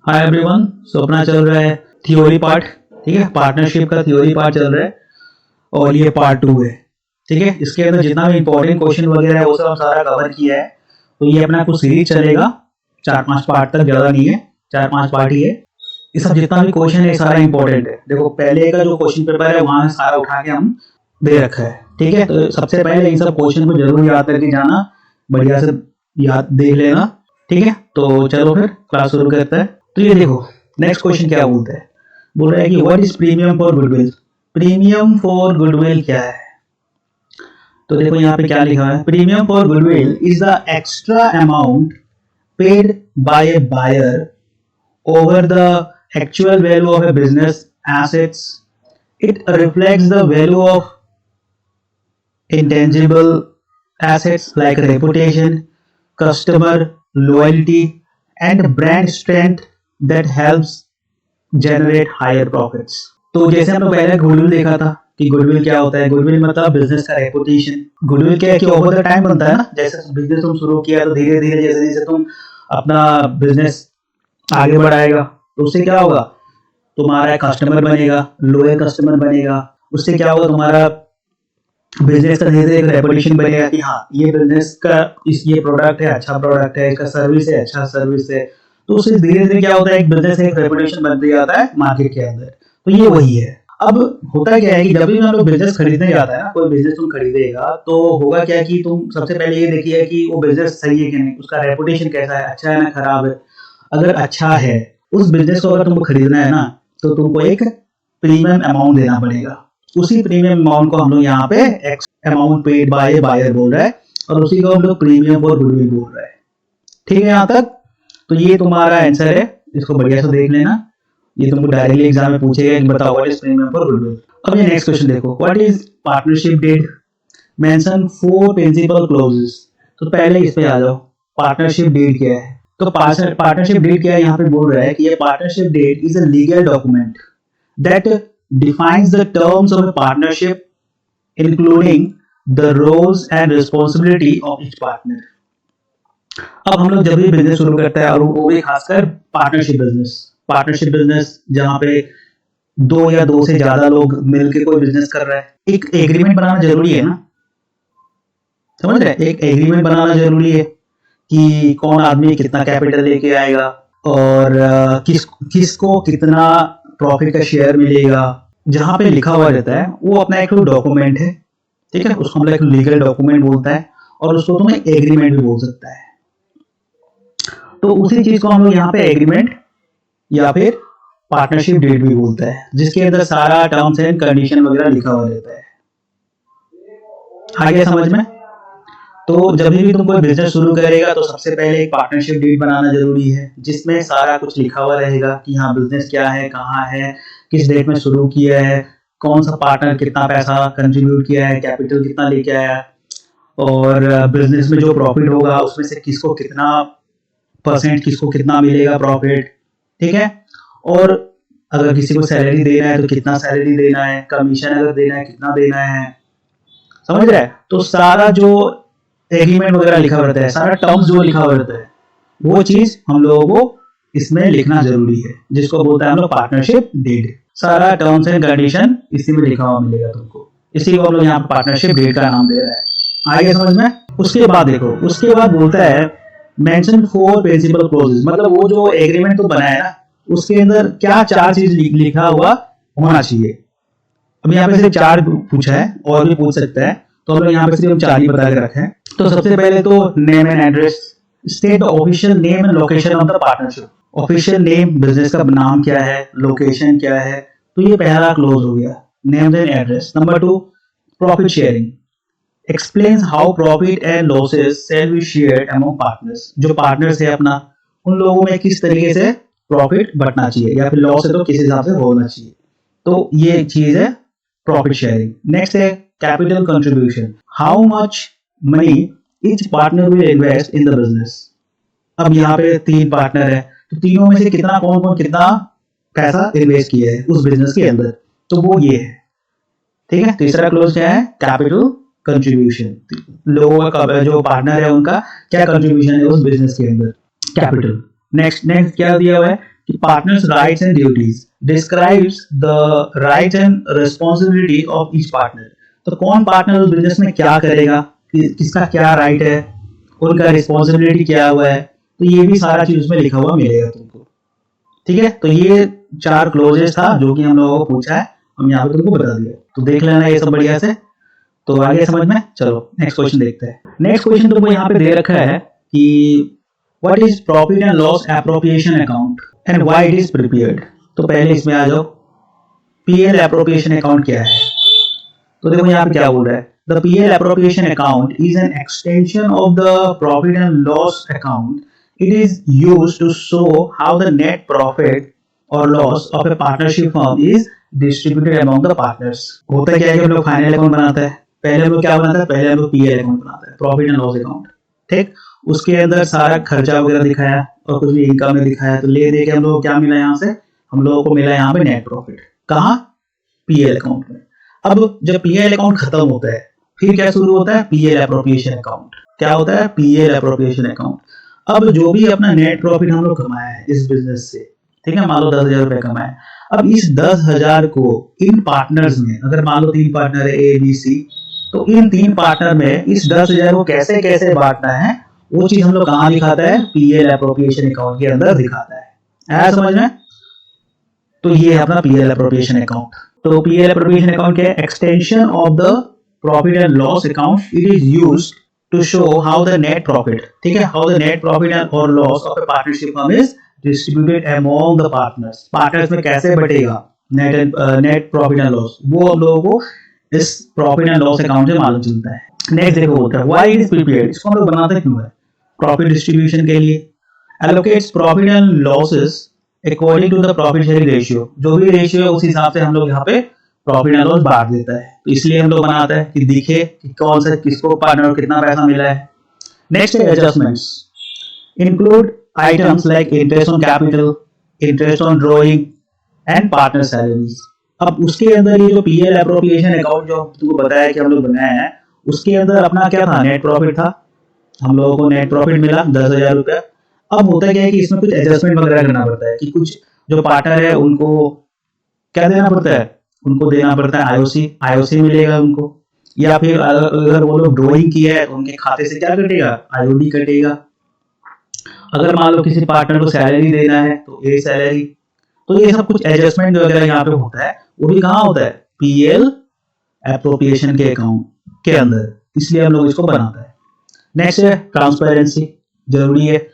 Hi everyone. सो अपना चल रहा है थ्योरी पार्ट। ठीक है, पार्टनरशिप का थ्योरी पार्ट चल रहा है और ये पार्ट 2 है। ठीक है, इसके अंदर जितना भी इंपॉर्टेंट क्वेश्चन वगैरह है वो सब हम सारा कवर किया है। तो ये अपना कुछ सीरीज चलेगा 4-5 पार्ट तक, ज्यादा नहीं है, 4-5 पार्ट ही है। ये सब जितना भी क्वेश्चन है सारा इंपॉर्टेंट है। देखो पहले का जो क्वेश्चन पेपर है वहां से सारा उठा के हम दे रखा है। ठीक है, तो सबसे पहले इन सब क्वेश्चन को जरूर याद करके जाना, बढ़िया से याद देख लेना। ठीक है, तो चलो फिर क्लास शुरू करते हैं। तो ये देखो नेक्स्ट क्वेश्चन क्या बोलता है, बोल रहा है कि what is premium for goodwill. Premium for goodwill क्या है? तो देखो यहाँ पे क्या लिखा है, premium for goodwill is the extra amount paid by a buyer over the actual value of a business assets. It reflects the value of intangible assets like reputation, customer loyalty, and brand strength that helps generate higher profits। तो जैसे हमने पहले goodwill देखा था कि goodwill क्या होता है। गुडविल मतलब बिजनेस का रेपुटेशन। गुडविल क्या है कि ओवर द टाइम बनता है ना, जैसे बिजनेस तुम शुरू किया तो धीरे धीरे जैसे जैसे तुम अपना बिजनेस आगे बढ़ाएगा तो उससे क्या होगा, तुम्हारा कस्टमर बनेगा, लोयल कस्टमर बनेगा। उससे क्या होगा, तुम्हारा बिजनेस का धीरे धीरे एक रेपुटेशन बनेगा कि हाँ ये बिजनेस का ये प्रोडक्ट है, अच्छा प्रोडक्ट है, इसका सर्विस है, अच्छा सर्विस है। तो उससे धीरे धीरे क्या होता है, एक बिजनेस एक रेपुटेशन बनते जाता है मार्केट के अंदर। तो ये वही है। अब होता क्या है कि जब भी हम लोग बिजनेस खरीदने जाता है ना, कोई बिजनेस तुम खरीदेगा तो होगा क्या कि तुम सबसे पहले ये देखिए कि वो बिजनेस सही है कि नहीं, उसका रेपुटेशन कैसा है, अच्छा है ना खराब है। अगर अच्छा है, उस बिजनेस को अगर तुमको खरीदना है ना, तो तुमको एक प्रीमियम अमाउंट देना पड़ेगा। उसी प्रीमियम अमाउंट को हम लोग यहाँ पे X amount paid by buyer बोल रहा है और उसी को हम लोग प्रीमियम फॉर गुडविल बोल रहा है। ठीक है यहाँ तक। तो ये तुम्हारा आंसर है, इसको बढ़िया से देख लेना। ये तुमको डायरेक्टली एग्जाम में पूछेगा कि बताओ what is premium for goodwill. अब ये नेक्स्ट क्वेश्चन देखो, what is partnership deed, mention 4 principal clauses. तो पहले इस पे आ जाओ, पार्टनरशिप डीड क्या है। तो पार्टनरशिप डीड क्या है, यहाँ पे बोल रहा है कि ये partnership deed is a legal document that defines the terms of a partnership, including the roles and responsibility of each partner। अब हम लोग जब भी बिजनेस शुरू करते हैं और वो भी खासकर पार्टनरशिप बिजनेस जहाँ पे 2 या 2 से ज्यादा लोग मिलकर कोई बिजनेस कर रहा है, एक एग्रीमेंट बनाना जरूरी है ना, समझ रहे? एक एग्रीमेंट बनाना जरूरी है कि कौन आदमी कितना कैपिटल लेके आएगा और किसको कितना प्रॉफिट का शेयर मिलेगा। जहां पे लिखा हुआ रहता है वो अपना एक डॉक्यूमेंट है। ठीक है, उसको हम लोग लीगल डॉक्यूमेंट बोलता है और उसको तुम एग्रीमेंट भी बोल सकता है। तो उसी चीज को हम लोग यहाँ पे एग्रीमेंट या फिर पार्टनरशिप डीड भी बोलता है, जिसके अंदर सारा टर्म्स एंड कंडीशन वगैरह लिखा हुआ रहता है। आ गया समझ में? तो जब भी तुम कोई बिजनेस शुरू करेगा तो सबसे पहले एक पार्टनरशिप डीड बनाना जरूरी है, जिसमें सारा कुछ लिखा हुआ रहेगा कि हाँ बिजनेस क्या है, कहाँ है, किस डेट में शुरू किया है, कौन सा पार्टनर कितना पैसा कंट्रीब्यूट किया है, कैपिटल कितना लेके आया, और बिजनेस में जो प्रॉफिट होगा उसमें से किसको कितना परसेंट, किसको कितना मिलेगा प्रॉफिट। ठीक है, और अगर किसी को सैलरी देना है तो कितना सैलरी देना है, कमीशन अगर देना है कितना देना है, समझ रहे हैं? तो सारा जो एग्रीमेंट वगैरह लिखा रहता है, सारा टर्म्स जो लिखा रहता है, वो चीज हम लोगों को इसमें लिखना जरूरी है, जिसको बोलते हैं हम लोग पार्टनरशिप डीड। सारा टर्म्स एंड कंडीशन इसी में लिखा हुआ मिलेगा तुमको, इसी को हम लोग यहाँ पे पार्टनरशिप डीड का नाम दे रहा है। आगे समझ में? उसके बाद देखो, उसके बाद बोलता है मेंशन 4 प्रिंसिपल क्लॉजेस, मतलब वो जो एग्रीमेंट तो बनाया ना उसके अंदर क्या 4 चीज लिखा हुआ होना चाहिए। अब यहाँ पे सिर्फ 4 पूछा है, और भी पूछ सकता है, तो हम लोग यहाँ पे सिर्फ 4 ही बता के रखे हैं। तो सबसे पहले तो name and address, state the official name and location of the partnership. Official name business का नाम क्या है, लोकेशन क्या है, तो ये पहला क्लोज हो गया, name and address. Number 2 profit sharing, explains how profit and losses shall be shared among partners. जो पार्टनर्स है अपना, उन लोगों में किस तरीके से प्रॉफिट बंटना चाहिए या फिर लॉस है तो किस हिसाब से होना चाहिए। तो ये चीज है प्रॉफिट शेयरिंग। नेक्स्ट है capital contribution, how much money each partner will invest in the business. अब यहाँ पे 3 पार्टनर है, तो तीनों में से कितना कौन कौन कितना पैसा इन्वेस्ट किया है उस बिजनेस के अंदर, तो वो ये है। ठीक है, तीसरा क्लोज क्या है, कैपिटल कंट्रीब्यूशन, लोगों का जो पार्टनर है उनका क्या कंट्रीब्यूशन है उस बिजनेस के अंदर, कैपिटल। नेक्स्ट क्या दिया हुआ है, कि partners rights and duties describes the rights and responsibility of each partner. तो कौन पार्टनर उस बिजनेस में क्या करेगा, किसका क्या राइट है, उनका रिस्पॉन्सिबिलिटी क्या हुआ है, तो ये भी सारा चीज उसमें लिखा हुआ मिलेगा तुमको। ठीक है, तो ये 4 क्लोजेस था जो कि हम लोगों को पूछा है, हम यहाँ पे तुमको बता दिया, तो देख लेना ये सब बढ़िया से। तो आगे समझ में, चलो नेक्स्ट क्वेश्चन देखते हैं। नेक्स्ट क्वेश्चन तुमको यहाँ पे दे रखा है कि what is profit and loss appropriation account and why it is prepared. तो पहले इसमें आ जाओ, पीएल एप्रोप्रिएशन अकाउंट क्या है। तो देखो यहाँ पे क्या बोल रहा है, the PL appropriation account is an extension of the profit and loss account. It is used to show how the net profit और loss of a partnership firm is distributed among the partners. होता क्या है कि हम लोग final account बनाते हैं, पहले हम लोग क्या बनाते हैं, पहले हम लोग पीएल अकाउंट बनाते हैं, प्रॉफिट एंड लॉस अकाउंट। ठीक, उसके अंदर सारा खर्चा वगैरह दिखाया और कुछ भी इनकम में दिखाया, तो ले दे के हम लोग क्या मिला, यहाँ से हम लोगों को मिला यहाँ पे नेट प्रॉफिट। कहाँ, पीएल अकाउंट में। अब जब पीएल अकाउंट खत्म होता है फिर क्या शुरू होता है, पीएल एप्रोप्रिएशन अकाउंट। क्या होता है, पीएल एप्रोप्रिएशन अकाउंट। अब जो भी अपना नेट प्रॉफिट हम लोग कमाया है इस बिजनेस से, ठीक है, मान लो 10,000 रुपए कमाए, अब इस 10,000 को इन पार्टनर्स में, अगर मान लो 3 पार्टनर है ए बी सी, तो इन 3 पार्टनर में इस 10,000 को कैसे कैसे बांटना है वो चीज हम लोग कहाँ दिखाता है, पीएल एप्रोप्रिएशन अकाउंट के अंदर दिखाता है। आया समझ में। तो ये है अपना पीएल एप्रोप्रिएशन अकाउंट। तो पीएल एप्रोप्रिएशन अकाउंट क्या है, extension of the profit and loss account. It is used to show how the net profit, ठीक है, how the net profit and और loss of a partnership firm is distributed among the partners. Partners में कैसे बटेगा net profit and loss, वो हम लोगों को इस प्रॉफिट एंड लॉस अकाउंट से मालूम चलता है। नेक्स्ट देखो होता है व्हाई इट इज प्रिपेयर्ड। इसको हम लोग बनाते क्यों है, प्रॉफिट डिस्ट्रीब्यूशन के लिए। Allocates profit and losses according to the profit sharing ratio. जो भी रेशियो है उस हिसाब से हम लोग यहाँ पे प्रॉफिट एंड लॉस बांट देता है। तो इसलिए हम लोग बनाते हैं कि दिखे कि कौन सा किसको पार्टनर को कितना पैसा मिला है। नेक्स्ट है adjustments, include items like interest on capital, interest on drawing and partner salaries. अब उसके अंदर ये जो पीएल एप्रोप्रिएशन अकाउंट जो तुमको बताया कि हम लोग बनाया है, उसके अंदर अपना क्या था, नेट प्रॉफिट था। हम लोगों को नेट प्रॉफिट मिला 10,000 रुपया। अब होता क्या है कि इसमें कुछ एडजस्टमेंट वगैरह करना पड़ता है कि कुछ जो पार्टनर है उनको क्या देना पड़ता है, उनको देना पड़ता है आईओसी मिलेगा उनको, या फिर अगर वो लोग ड्रॉइंग किया है तो उनके खाते से क्या कटेगा, आईओडी कटेगा। अगर मान लो किसी पार्टनर को सैलरी देना है तो ए सैलरी। तो ये सब कुछ एडजस्टमेंट वगैरह यहाँ पे होता है, वो भी कहाँ होता है, पीएल एप्रोप्रिएशन के अकाउंट के अंदर, इसलिए हम लोग इसको बनाते हैं। नेक्स्ट है ट्रांसपेरेंसी, जरूरी है।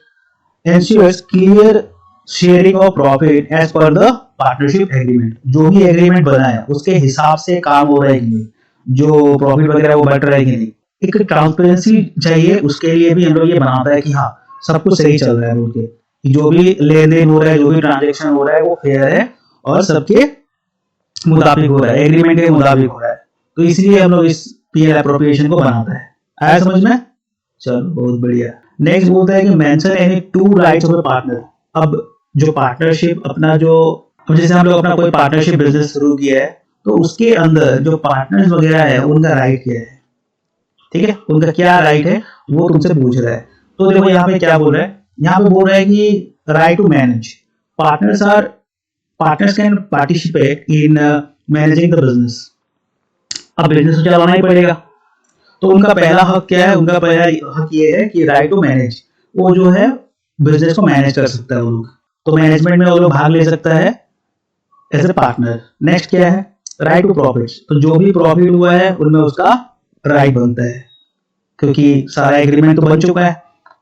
Ensures clear sharing of profit as per the partnership agreement. जो भी एग्रीमेंट बना है उसके हिसाब से काम हो रहा है कि नहीं, जो प्रॉफिट वगैरह वो बढ़ रहा है कि नहीं, एक ट्रांसपेरेंसी चाहिए। उसके लिए भी हम लोग ये बनाता है कि हाँ सब कुछ सही चल रहा है बोल के, जो भी लेन देन हो रहा है, जो भी ट्रांजेक्शन हो रहा है वो फेयर है और सबके मुताबिक हो रहा है, एग्रीमेंट के मुताबिक हो रहा है। तो इसलिए हम लोग इस पीएल एप्रोप्रिएशन को बनाता है। आया समझ में, चलो बहुत बढ़िया। नेक्स्ट बोलता है कि mention any 2 rights of A partner. अब जो पार्टनरशिप अपना जो, जैसे हम लोग अपना कोई पार्टनरशिप बिजनेस शुरू किया है तो उसके अंदर जो पार्टनर्स वगैरह है उनका राइट क्या है, ठीक है, उनका क्या राइट है वो तुमसे पूछ रहा है। तो देखो यहाँ पे क्या बोल रहा है, यहाँ पे बोल रहा है कि right to manage. Partners can participate in managing the business. अब बिजनेस तो चलाना ही पड़ेगा, तो उनका पहला हक क्या है, उनका पहला हक ये है कि राइट टू मैनेज, वो जो है बिजनेस को मैनेज कर सकता है वो लोग, तो मैनेजमेंट में वो लोग भाग ले सकता है एज ए पार्टनर। नेक्स्ट क्या है, राइट टू प्रॉफिट। तो जो भी प्रॉफिट हुआ है उनमें उसका राइट बनता है, क्योंकि सारा एग्रीमेंट तो बन चुका है,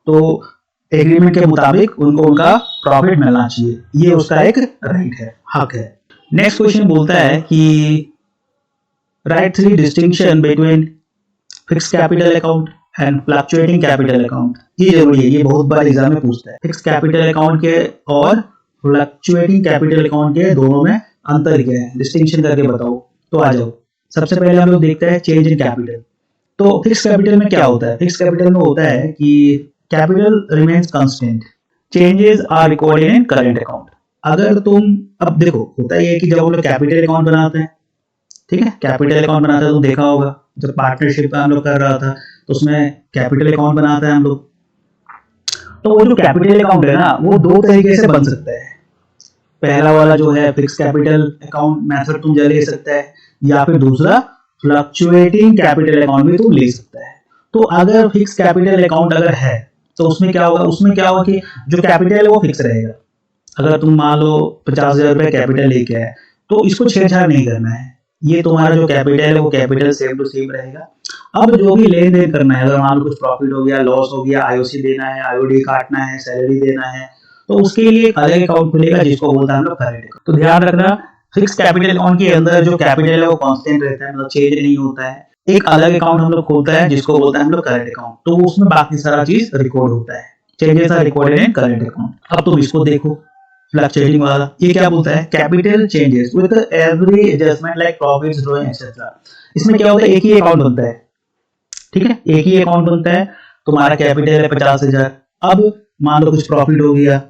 तो एग्रीमेंट के मुताबिक उनको उनका प्रॉफिट मिलना चाहिए, ये उसका एक राइट है, हक है। नेक्स्ट क्वेश्चन बोलता है कि right 3 distinction between fix capital account and fluctuating capital account. ये जरूरी है, ये बहुत बार एग्जाम में पूछता है। फिक्स कैपिटल अकाउंट के और फ्लक्चुएटिंग कैपिटल अकाउंट के दोनों में अंतर क्या है, डिस्टिंक्शन करके बताओ। तो आ जाओ, सबसे पहले हम लोग देखते हैं चेंज इन कैपिटल। तो फिक्स कैपिटल में क्या होता है, फिक्स कैपिटल में होता है कि capital remains constant, changes are recorded in current account. अगर तुम, अब देखो होता है कि जब हम लोग कैपिटल अकाउंट बनाते हैं, ठीक है, कैपिटल अकाउंट बनाते हैं तो देखा होगा जब पार्टनरशिप हम लोग कर रहा था तो उसमें कैपिटल अकाउंट बनाते हैं हम लोग। तो वो जो कैपिटल अकाउंट है ना वो 2 तरीके से बन सकता है। पहला वाला जो है फिक्स कैपिटल अकाउंट मेथड तुम ले सकता है, या फिर दूसरा फ्लक्चुएटिंग कैपिटल अकाउंट भी तुम ले सकता है। तो अगर फिक्स कैपिटल अकाउंट अगर है तो उसमें क्या होगा, कि जो कैपिटल है वो फिक्स रहेगा। अगर तुम मान लो 50,000 रुपए कैपिटल लेके आए तो इसको छेड़छाड़ नहीं करना है, ये तुम्हारा जो कैपिटल है वो कैपिटल सेम टू सेम रहेगा। अब जो भी लेन देन करना है, अगर मान लो कुछ प्रॉफिट हो गया, लॉस हो गया, आईओसी देना है, आईओडी काटना है, सैलरी देना है, तो उसके लिए एक अलग अकाउंट खुलेगा जिसको बोलते हैं हम लोग करंट अकाउंट। तो ध्यान रखना, फिक्स कैपिटल अकाउंट के अंदर जो कैपिटल है वो कांस्टेंट रहता है, मतलब चेंज नहीं होता है। एक अलग अकाउंट हम लोग खोलता है जिसको बोलते हैं हम लोग करंट अकाउंट, तो उसमें बाकी सारा चीज रिकॉर्ड होता है, changes are recorded in current account. अब तुम इसको देखो, फ्लक्चुएटिंग वाला, ये क्या बोलता है, capital changes with every adjustment like profits, drawing etcetera. इसमें क्या होता है, एक ही अकाउंट बनता है, ठीक है, एक ही अकाउंट बनता है। तुम्हारा कैपिटल है 50,000, अब मान लो कुछ प्रॉफिट हो गया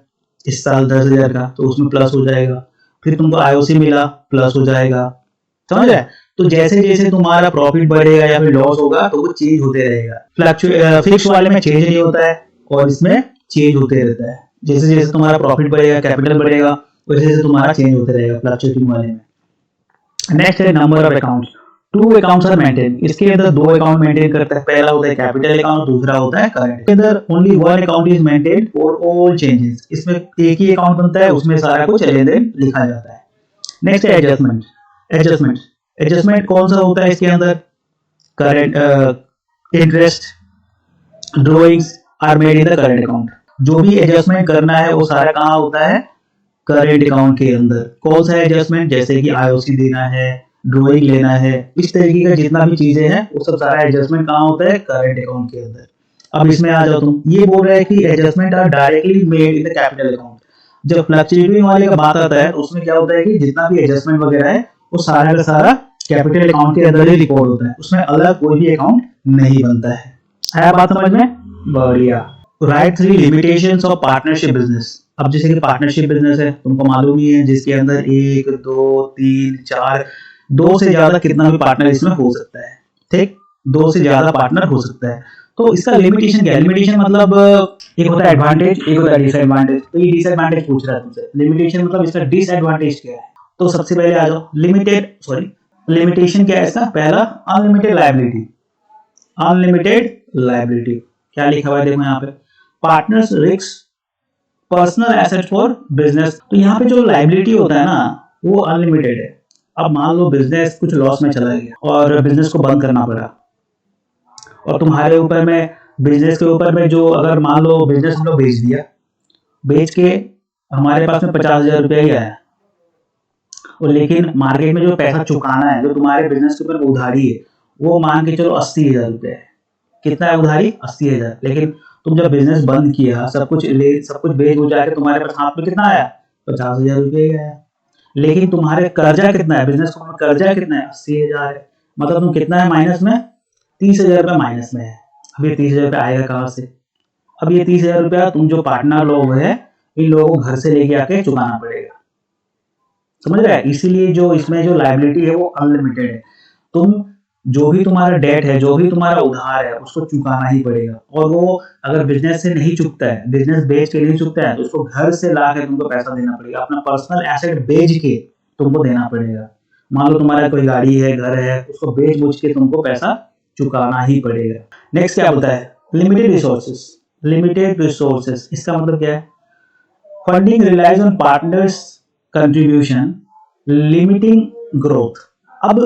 इस साल 10,000 का, तो उसमें प्लस हो जाएगा, फिर तुमको आईओसी मिला, प्लस हो जाएगा, समझ रहे। तो जैसे जैसे तुम्हारा प्रॉफिट बढ़ेगा या फिर लॉस होगा तो वो चेंज होते रहेगा। फिक्स वाले में चेंज नहीं होता है और इसमें चेंज होते रहता है, जैसे जैसे तुम्हारा प्रॉफिट बढ़ेगा, कैपिटल बढ़ेगा, वैसे वैसे तुम्हारा चेंज होते रहेगा फ्लक्चुएटिंग वाले में। नेक्स्ट है number of accounts, 2 accounts are maintain. इसके अंदर 2 अकाउंट मेंटेन करता है, पहला होता है कैपिटल अकाउंट, दूसरा होता है करंट। इसके अंदर only 1 account is maintain for all changes, इसमें एक ही अकाउंट बनता है, उसमें सारा कुछ लेन देन लिखा जाता है। नेक्स्ट है एडजस्टमेंट। एडजस्टमेंट कौन सा होता है इसके अंदर, current interest drawings are made in the current account. जो भी एडजस्टमेंट करना है वो सारा कहाँ होता है, करंट अकाउंट के अंदर। कौन सा एडजस्टमेंट, जैसे कि आईओसी देना है, ड्रॉइंग लेना है, इस तरीके का जितना भी चीजें हैं वो सब सारा एडजस्टमेंट कहाँ होता है, करंट अकाउंट के अंदर। अब इसमें आ जाओ तुम, ये बोल रहा है कि adjustment are directly made in the capital account. जब फ्लक्चुएटिंग वाले का बात आता है उसमें क्या होता है कि जितना भी एडजस्टमेंट वगैरह है वो सारा का सारा कैपिटल अकाउंट के अंदर ही रिकॉर्ड होता है, उसमें अलग कोई भी अकाउंट नहीं बनता है। आया बात समझ में, बढ़िया। Right 3 limitations of partnership business. अब जैसे कि पार्टनरशिप बिजनेस है, तुमको मालूम ही है, जिसके अंदर 1 2 3 4 2 से ज्यादा कितना भी पार्टनर इसमें हो सकता है, ठीक, 2 से ज्यादा पार्टनर हो सकता है। तो इसका लिमिटेशन क्या है, लिमिटेशन मतलब एक होता है एडवांटेज, एक होता है डिसएडवांटेज। तो ये डिसएडवांटेज पूछ रहा है तुमसे, लिमिटेशन मतलब इसका डिसएडवांटेज क्या है। तो सबसे पहले आ जाओ, लिमिटेशन क्या है इसका, पहला अनलिमिटेड लायबिलिटी। अनलिमिटेड लायबिलिटी क्या लिखा हुआ है, देखो यहाँ पे, partners risk personal asset for business. तो यहाँ पे जो लायबिलिटी होता है ना वो अनलिमिटेड है। अब मान लो बिजनेस कुछ लॉस में चला गया और बिजनेस को बंद करना पड़ा, और तुम्हारे ऊपर में, बिजनेस के ऊपर में, जो अगर मान लो बिजनेस हम लोग बेच दिया, बेच के हमारे पास में 50,000 रुपया ही आया, और लेकिन मार्केट में जो पैसा चुकाना है, जो तुम्हारे बिजनेस के ऊपर उधारी है, वो मान के चलो 80,000 रुपया है। कितना है उधारी, 80,000। लेकिन तुम जब बिजनेस बंद किया, सब कुछ बेच हो जाके तुम्हारे पास हाथ में कितना आया, 50,000 रुपया ही आया। लेकिन तुम्हारे कर्जा कितना है, बिजनेस को कर्जा कितना है, 80,000 है। मतलब तुम कितना है माइनस में, 30,000 रुपया माइनस में है। अब ये 30,000 रुपया आएगा कहाँ से, अब ये 30,000 रुपया तुम जो पार्टनर लोग हैं इन लोगों को घर से लेके आके चुकाना पड़ेगा, समझ रहे हैं। इसीलिए जो इसमें जो लायबिलिटी है वो अनलिमिटेड है। तुम जो भी तुम्हारा डेट है, जो भी तुम्हारा उधार है, उसको चुकाना ही पड़ेगा। और वो अगर बिजनेस से नहीं चुकता है, बिजनेस बेच के नहीं चुकता है, तो उसको घर से ला के तुमको पैसा देना पड़ेगा, अपना पर्सनल एसेट बेच के तुमको देना पड़ेगा। मान लो तुम्हारा कोई गाड़ी है, घर है, उसको बेच बूझ के तुमको पैसा चुकाना ही पड़ेगा। नेक्स्ट क्या बोलता है, लिमिटेड रिसोर्सेस। लिमिटेड रिसोर्सेस इसका मतलब क्या है, funding relies on partners contribution limiting growth. अब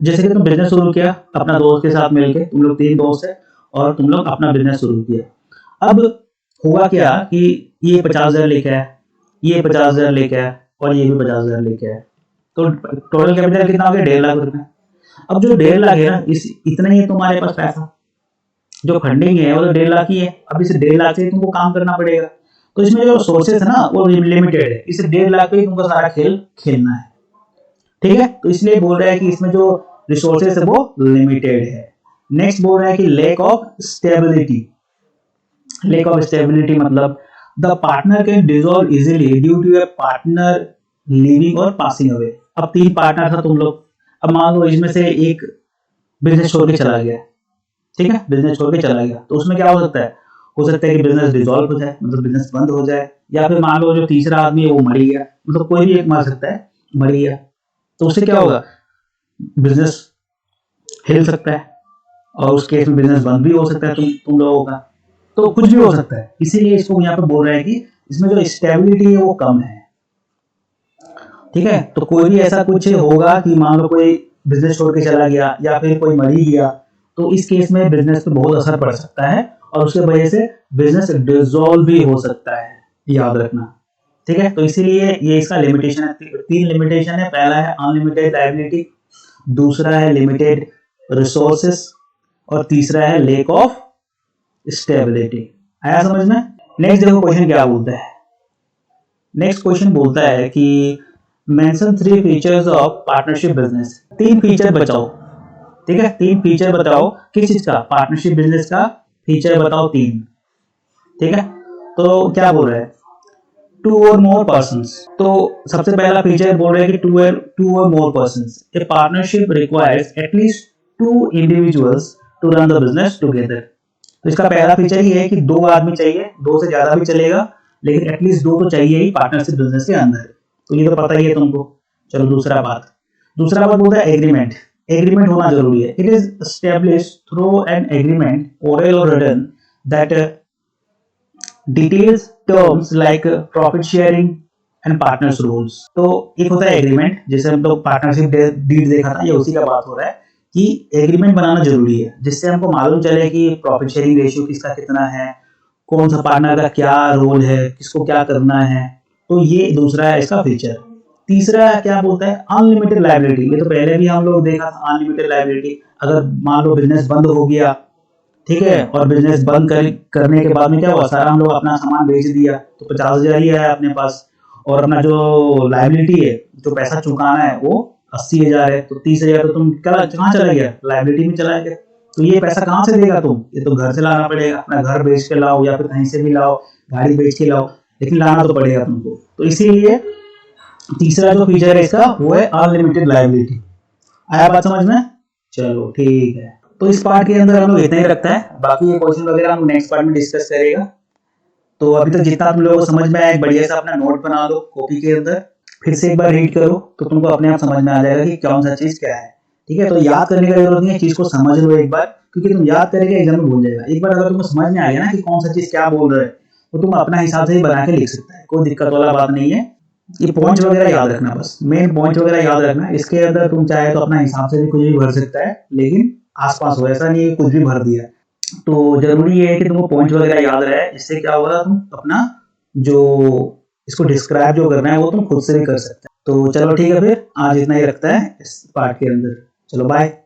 जैसे कि तुम बिजनेस शुरू किया अपना दोस्त के साथ मिलके, तुम लोग 3 दोस्त है और तुम लोग अपना बिजनेस शुरू किया। अब हुआ क्या कि ये 50,000 लेके आया, ये 50,000 लेके आया, और ये भी 50,000 लेके आया, तो टोटल कैपिटल कितना हो गया, 1.5 लाख रुपए। अब जो 1.5 लाख है ना, इतना ही है तुम्हारे पास पैसा, जो फंडिंग है वो तो 1.5 लाख ही है। अब इस 1.5 लाख से तुमको काम करना पड़ेगा, तो इसमें जो सोर्सेस है ना वो लिमिटेड है, इस 1.5 लाख पे तुमको सारा खेल खेलना है, ठीक है। तो इसलिए बोल रहा है कि इसमें जो रिसोर्सेस है वो लिमिटेड है। नेक्स्ट बोल रहा है कि lack of stability. Lack of stability मतलब the partner can dissolve easily due to a partner leaving और पासिंग अवे। अब 3 पार्टनर था तुम लोग, अब मान लो इसमें से एक बिजनेस छोड़ के चला गया, ठीक है, बिजनेस छोड़ के चला गया, तो उसमें क्या हो सकता है, कि बिजनेस डिसॉल्व हो जाए, मतलब बिजनेस बंद हो जाए, या फिर मान लो जो तीसरा आदमी है वो मर गया, मतलब कोई भी एक मार सकता है, मर गया तो उससे क्या होगा, बिजनेस हिल सकता है और उस केस में बिजनेस बंद भी हो सकता है तुम लोगों का, तो कुछ भी हो सकता है। इसीलिए इसको यहाँ पे बोल रहे हैं कि इसमें जो स्टेबिलिटी है वो कम है। ठीक है, तो कोई भी ऐसा कुछ होगा कि मान लो कोई बिजनेस छोड़ के चला गया या फिर कोई मर ही गया, तो इस केस में बिजनेस पे बहुत असर पड़ सकता है और उसके वजह से बिजनेस डिसॉल्व भी हो सकता है, याद रखना। ठीक है, तो इसीलिए ये इसका लिमिटेशन है, 3 लिमिटेशन है। पहला है अनलिमिटेड लायबिलिटी, दूसरा है लिमिटेड रिसोर्सेस और तीसरा है लेक ऑफ स्टेबिलिटी। आया समझ में? नेक्स्ट देखो क्वेश्चन क्या बोलता है। नेक्स्ट क्वेश्चन बोलता है कि mention 3 features of partnership business. 3 feature बताओ। ठीक है, 3 फीचर बताओ किस चीज का, पार्टनरशिप बिजनेस का फीचर बताओ 3। ठीक है, तो क्या बोल रहा है, 2 or more persons। तो सबसे पहला फीचर बोल रहे हैं कि 2 or more persons। A partnership requires at least 2 individuals to run the business together। तो इसका पहला फीचर ये है कि 2 आदमी चाहिए, 2 से ज्यादा भी चलेगा लेकिन एटलीस्ट 2 तो चाहिए ही पार्टनरशिप बिजनेस के अंदर। तो ये तो पता ही है तुमको। चलो दूसरा बात बोलता है एग्रीमेंट। एग्रीमेंट होना जरूरी है। It is established through an agreement oral और written that details terms like profit sharing and partners rules. तो एक होता है एग्रीमेंट, जैसे हम लोग पार्टनरशिप डीड देखा था, ये उसी का बात हो रहा है कि एग्रीमेंट बनाना जरूरी है जिससे हमको मालूम चले कि प्रॉफिट शेयरिंग रेशियो किसका कितना है, कौन सा पार्टनर का क्या रोल है, किसको क्या करना है। तो ये दूसरा है इसका फीचर। तीसरा क्या बोलता है, अनलिमिटेड लायबिलिटी। ये तो पहले भी हम लोग देखा था, अनलिमिटेड लायबिलिटी। अगर मान लो बिजनेस बंद हो गया, ठीक है, और बिजनेस बंद करने के बाद में क्या हुआ, सारा हम लोग अपना सामान बेच दिया तो 50,000 ही आया अपने पास, और अपना जो लायबिलिटी है, जो पैसा चुकाना है वो 80,000 है, तो 30,000 तो तुम कहाँ चला गया, लायबिलिटी में चला गया। तो ये पैसा कहाँ से देगा तुम, ये तो घर से लाना पड़ेगा, अपना घर बेच के लाओ या फिर कहीं से भी लाओ, गाड़ी बेच के लाओ, लेकिन लाना तो पड़ेगा तुमको। तो इसीलिए तीसरा जो फीचर है इसका वो है अनलिमिटेड लायबिलिटी। आया बात समझ में? चलो ठीक है, तो इस पार्ट के अंदर हम लोग इतना ही रखता है, बाकी ये क्वेश्चन वगैरह हम नेक्स्ट पार्ट में डिस्कस करेगा। तो अभी तक जितना तुम लोगों को समझ में आया, एक बढ़िया सा अपना नोट बना लो कॉपी के अंदर, फिर से एक बार रीड करो तो तुमको अपने आप समझ में आ जाएगा कि कौन सा चीज क्या है। ठीक है, तो याद करने का जरूरत नहीं है, चीज को समझ लो एक बार, क्योंकि तुम याद करेंगे एग्जाम में भूल जाएगा। एक बार अगर तुमको समझ में आ गया ना कि कौन सा चीज क्या बोल रहे हैं, तो तुम अपना हिसाब से ही बना के लिख सकता है, कोई दिक्कत वाला बात नहीं है। ये पॉइंट्स वगैरह याद रखना, बस मेन पॉइंट वगैरह याद रखना। इसके अंदर तुम चाहे तो अपना हिसाब से भी कुछ भी भर सकता है, लेकिन आसपास हो, ऐसा नहीं है कुछ भी भर दिया। तो जरूरी ये है कि तुमको पॉइंट वगैरह याद रहे, इससे क्या होगा, तुम अपना जो इसको डिस्क्राइब जो करना है वो तुम खुद से भी कर सकते हैं। तो चलो ठीक है, फिर आज इतना ही रखता है इस पार्ट के अंदर। चलो बाय।